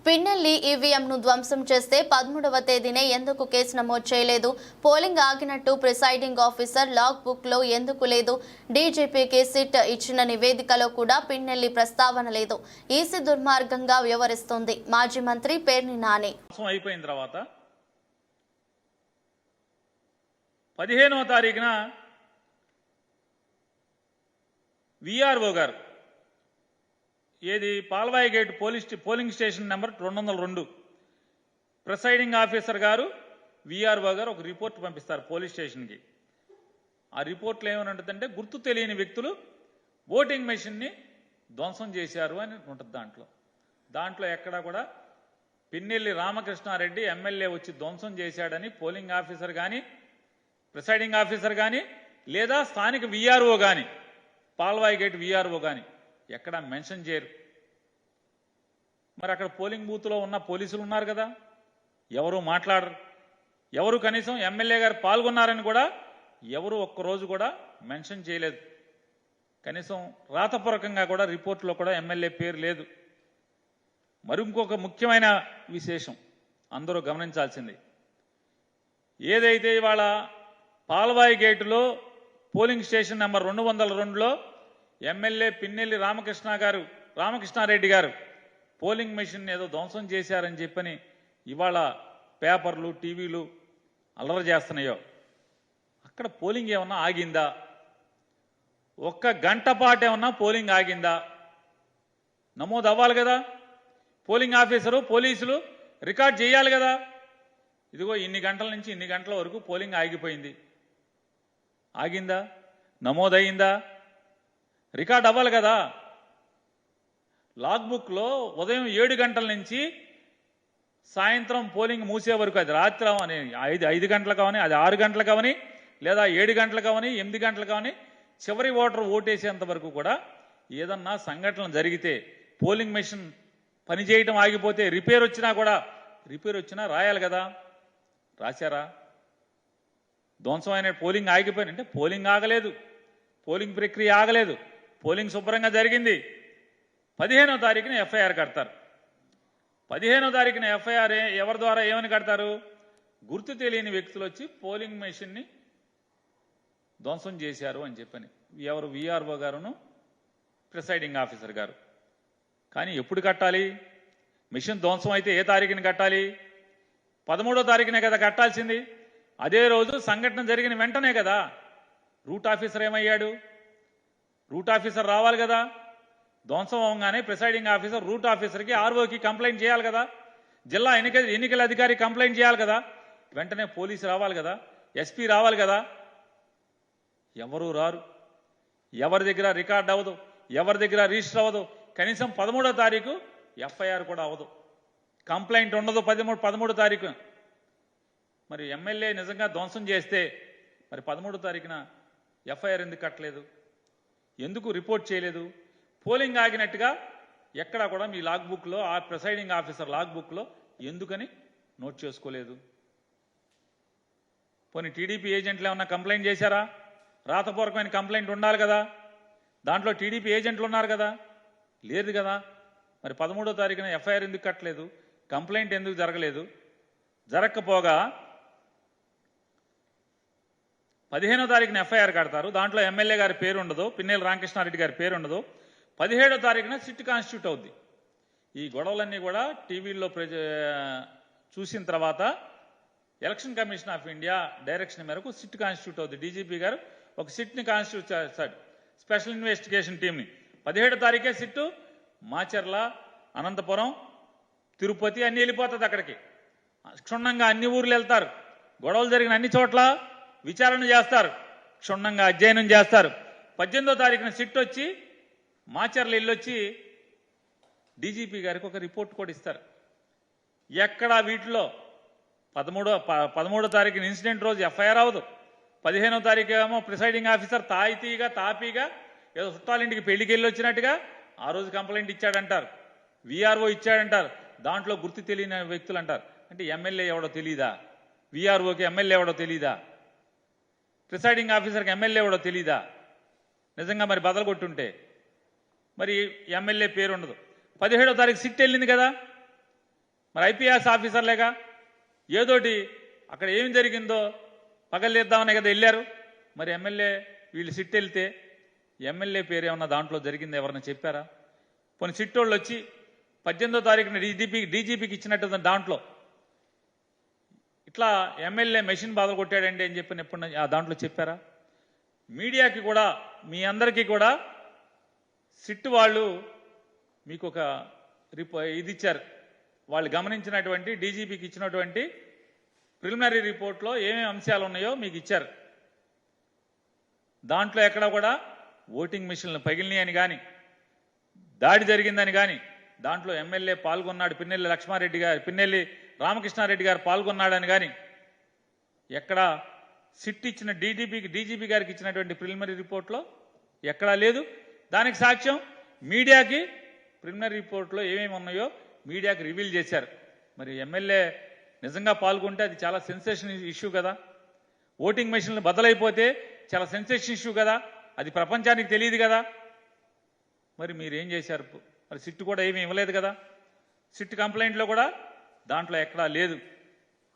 పిన్నెల్లి ఈవీఎంను ధ్వంసం చేస్తే 13వ తేదీనే ఎందుకు కేసు నమోదు చేయలేదు? పోలింగ్ ఆగినట్టు ప్రిసైడింగ్ ఆఫీసర్ లాగ్ బుక్ లో ఎందుకు లేదు? డీజీపీకి సిట్ ఇచ్చిన నివేదికలో కూడా పిన్నెల్లి ప్రస్తావన లేదు. ఈసీ దుర్మార్గంగా వ్యవహరిస్తోంది. మాజీ మంత్రి పేర్ని నాని. అయిపోయిన తర్వాత 15వ తారీఖున విఆర్ఓ గారు ఏది Palvai gate polling station number 202 presiding officer గారు విఆర్ఓ గారు ఒక రిపోర్ట్ పంపిస్తారు పోలీస్ స్టేషన్కి. ఆ రిపోర్ట్లో ఏమనుంటుందంటే గుర్తు తెలియని వ్యక్తులు ఓటింగ్ మెషిన్ని ధ్వంసం చేశారు అని ఉంటుంది. దాంట్లో ఎక్కడా కూడా పిన్నెల్లి రామకృష్ణారెడ్డి ఎమ్మెల్యే వచ్చి ధ్వంసం చేశాడని పోలింగ్ ఆఫీసర్ కానీ ప్రిసైడింగ్ ఆఫీసర్ కానీ లేదా స్థానిక విఆర్ఓ కానీ పాల్వాయి గేట్ విఆర్ఓ కానీ ఎక్కడా మెన్షన్ చేయరు. మరి అక్కడ పోలింగ్ బూత్లో ఉన్న పోలీసులు ఉన్నారు కదా, ఎవరు మాట్లాడరు. ఎవరు కనీసం ఎమ్మెల్యే గారు పాల్గొన్నారని కూడా ఎవరు ఒక్కరోజు కూడా మెన్షన్ చేయలేదు. కనీసం రాతపూర్వకంగా కూడా రిపోర్ట్లో కూడా ఎమ్మెల్యే పేరు లేదు. మరి ఇంకొక ముఖ్యమైన విశేషం అందరూ గమనించాల్సింది, ఏదైతే ఇవాళ పాల్వాయి గేటులో పోలింగ్ స్టేషన్ నెంబర్ 202లో ఎమ్మెల్యే పిన్నెల్లి రామకృష్ణారెడ్డి గారు పోలింగ్ మెషిన్ ఏదో ధ్వంసం చేశారని చెప్పని ఇవాళ పేపర్లు టీవీలు అల్లరి చేస్తున్నాయో, అక్కడ పోలింగ్ ఏమన్నా ఆగిందా? ఒక్క గంట పాటు ఏమన్నా పోలింగ్ ఆగిందా? నమోదు అవ్వాలి కదా, పోలింగ్ ఆఫీసరు పోలీసులు రికార్డ్ చేయాలి కదా. ఇదిగో ఇన్ని గంటల నుంచి ఇన్ని గంటల వరకు పోలింగ్ ఆగిపోయింది. ఆగిందా? నమోదయ్యిందా? రికార్డ్ అవ్వాలి కదా. లాగ్ బుక్లో ఉదయం 7 గంటల నుంచి సాయంత్రం పోలింగ్ మూసే వరకు, అది రాత్రి అని 5 గంటలకు అవని, అది 6 గంటలకు అవని, లేదా 7 గంటలకు అవని, 8 గంటలకు అవని, చివరి ఓటేసేంత వరకు కూడా ఏదన్నా సంఘటన జరిగితే పోలింగ్ మెషిన్ పనిచేయటం ఆగిపోతే రిపేర్ వచ్చినా రాయాలి కదా. రాశారా? ధ్వంసమైన పోలింగ్ ఆగిపోయినంటే పోలింగ్ ఆగలేదు, పోలింగ్ ప్రక్రియ ఆగలేదు, పోలింగ్ శుభ్రంగా జరిగింది. 15వ తారీఖున ఎఫ్ఐఆర్ కడతారు. 15వ తారీఖున ఎఫ్ఐఆర్ ఎవరి ద్వారా ఏమని కడతారు? గుర్తు తెలియని వ్యక్తులు వచ్చి పోలింగ్ మెషిన్ని ధ్వంసం చేశారు అని చెప్పని. ఎవరు? విఆర్ఓ గారును ప్రిసైడింగ్ ఆఫీసర్ గారు. కానీ ఎప్పుడు కట్టాలి? మెషిన్ ధ్వంసం అయితే ఏ తారీఖున కట్టాలి? 13వ తారీఖునే కదా కట్టాల్సింది. అదే రోజు సంఘటన జరిగిన వెంటనే కదా. రూట్ ఆఫీసర్ ఏమయ్యాడు? రూట్ ఆఫీసర్ రావాలి కదా. ధ్వంసం అవగానే ప్రిసైడింగ్ ఆఫీసర్ రూట్ ఆఫీసర్కి ఆర్ఓకి కంప్లైంట్ చేయాలి కదా. జిల్లా ఎన్నికల అధికారి కంప్లైంట్ చేయాలి కదా. వెంటనే పోలీసు రావాలి కదా, ఎస్పీ రావాలి కదా. ఎవరు రారు. ఎవరి దగ్గర రికార్డ్ అవ్వదు, ఎవరి దగ్గర రిజిస్టర్ అవ్వదు. కనీసం 13వ తారీఖు ఎఫ్ఐఆర్ కూడా అవ్వదు, కంప్లైంట్ ఉండదు 13వ తారీఖు. మరి ఎమ్మెల్యే నిజంగా ధ్వంసం చేస్తే మరి 13వ తారీఖున ఎఫ్ఐఆర్ ఎందుకు కట్టలేదు? ఎందుకు రిపోర్ట్ చేయలేదు? పోలింగ్ ఆగినట్టుగా ఎక్కడా కూడా మీ లాగ్ బుక్లో, ఆ ప్రిసైడింగ్ ఆఫీసర్ లాగ్ బుక్లో ఎందుకని నోట్ చేసుకోలేదు? పోనీ టీడీపీ ఏజెంట్లు ఏమన్నా కంప్లైంట్ చేశారా? రాతపూర్వకమైన కంప్లైంట్ ఉండాలి కదా. దాంట్లో టీడీపీ ఏజెంట్లు ఉన్నారు కదా, లేదు కదా. మరి 13వ తారీఖున ఎఫ్ఐఆర్ ఎందుకు కట్టలేదు? కంప్లైంట్ ఎందుకు జరగలేదు? జరగకపోగా 15వ తారీఖున ఎఫ్ఐఆర్ కడతారు. దాంట్లో ఎమ్మెల్యే గారి పేరు ఉండదు, పిన్నెల్లి రామకృష్ణారెడ్డి గారి పేరు ఉండదు. 17వ తారీఖున సిట్ కాన్స్టిట్యూట్ అవుద్ది. ఈ గొడవలన్నీ కూడా టీవీల్లో చూసిన తర్వాత election commission of India direction మేరకు సిట్ కాన్స్టిట్యూట్ అవుద్ది. డీజీపీ గారు ఒక సిట్ని కాన్స్టిట్యూట్ చేస్తాడు, స్పెషల్ ఇన్వెస్టిగేషన్ టీంని. 17వ తారీఖే సిట్టు మాచర్ల, అనంతపురం, తిరుపతి అన్నీ వెళ్ళిపోతుంది. అక్కడికి క్షుణ్ణంగా అన్ని ఊర్లు వెళ్తారు. గొడవలు జరిగిన అన్ని చోట్ల విచారణ చేస్తారు, క్షుణ్ణంగా అధ్యయనం చేస్తారు. 18వ తారీఖున సిట్ వచ్చి మాచర్ల వెళ్ళొచ్చి డీజీపీ గారికి ఒక రిపోర్ట్ కూడా ఇస్తారు. ఎక్కడా వీటిలో 13వ తారీఖున ఇన్సిడెంట్ రోజు ఎఫ్ఐఆర్ అవ్వదు. 15వ తారీఖు ఏమో ప్రిసైడింగ్ ఆఫీసర్ తాపీగా ఏదో చుట్టాలింటికి పెళ్లికి వెళ్ళి వచ్చినట్టుగా ఆ రోజు కంప్లైంట్ ఇచ్చాడంటారు, విఆర్ఓ ఇచ్చాడంటారు. దాంట్లో గుర్తు తెలియని వ్యక్తులు అంటారు. అంటే ఎమ్మెల్యే ఎవడో తెలీదా? విఆర్ఓకి ఎమ్మెల్యే ఎవడో తెలీదా? ప్రిసైడింగ్ ఆఫీసర్కి ఎమ్మెల్యే ఎవడో తెలీదా? నిజంగా మరి బదలు కొట్టుంటే మరి ఎమ్మెల్యే పేరు ఉండదు. 17వ తారీఖు సిట్ వెళ్ళింది కదా, మరి ఐపీఎస్ ఆఫీసర్లేగా ఏదోటి అక్కడ ఏం జరిగిందో పగలేద్దామనే కదా వెళ్ళారు. మరి ఎమ్మెల్యే వీళ్ళు సిట్ వెళ్తే ఎమ్మెల్యే పేరు ఏమన్నా దాంట్లో జరిగింది ఎవరన్నా చెప్పారా? కొన్ని సిట్టోళ్ళు వచ్చి 18వ తారీఖున డీజీపీకి ఇచ్చినట్టు దాంట్లో ఇట్లా ఎమ్మెల్యే మెషిన్ బాధలు కొట్టాడండి అని చెప్పి ఎప్పుడు ఆ దాంట్లో చెప్పారా? మీడియాకి కూడా మీ అందరికీ కూడా సిట్ వాళ్ళు మీకు ఒక ఇది ఇచ్చారు. వాళ్ళు గమనించినటువంటి డీజీపీకి ఇచ్చినటువంటి ప్రిలిమినరీ రిపోర్ట్లో ఏమేమి అంశాలు ఉన్నాయో మీకు ఇచ్చారు. దాంట్లో ఎక్కడ కూడా ఓటింగ్ మిషన్లు పగిలినాయి అని కానీ దాడి జరిగిందని కానీ దాంట్లో ఎమ్మెల్యే పాల్గొన్నాడు, పిన్నెల్లి రామకృష్ణారెడ్డి గారు పాల్గొన్నాడని కానీ ఎక్కడ సిట్ ఇచ్చిన డీజీపీ గారికి ఇచ్చినటువంటి ప్రిలిమినరీ రిపోర్ట్లో ఎక్కడా లేదు. దానికి సాక్ష్యం మీడియాకి ప్రిలిమినరీ రిపోర్ట్లో ఏమేమి ఉన్నాయో మీడియాకి రివీల్ చేశారు. మరి ఎమ్మెల్యే నిజంగా పాల్గొంటే అది చాలా సెన్సేషన్ ఇష్యూ కదా. ఓటింగ్ మెషిన్లు బదలైపోతే చాలా సెన్సేషన్ ఇష్యూ కదా. అది ప్రపంచానికి తెలియదు కదా. మరి మీరేం చేశారు? మరి సిట్ కూడా ఏమీ ఇవ్వలేదు కదా. సిట్ కంప్లైంట్లో కూడా దాంట్లో ఎక్కడా లేదు.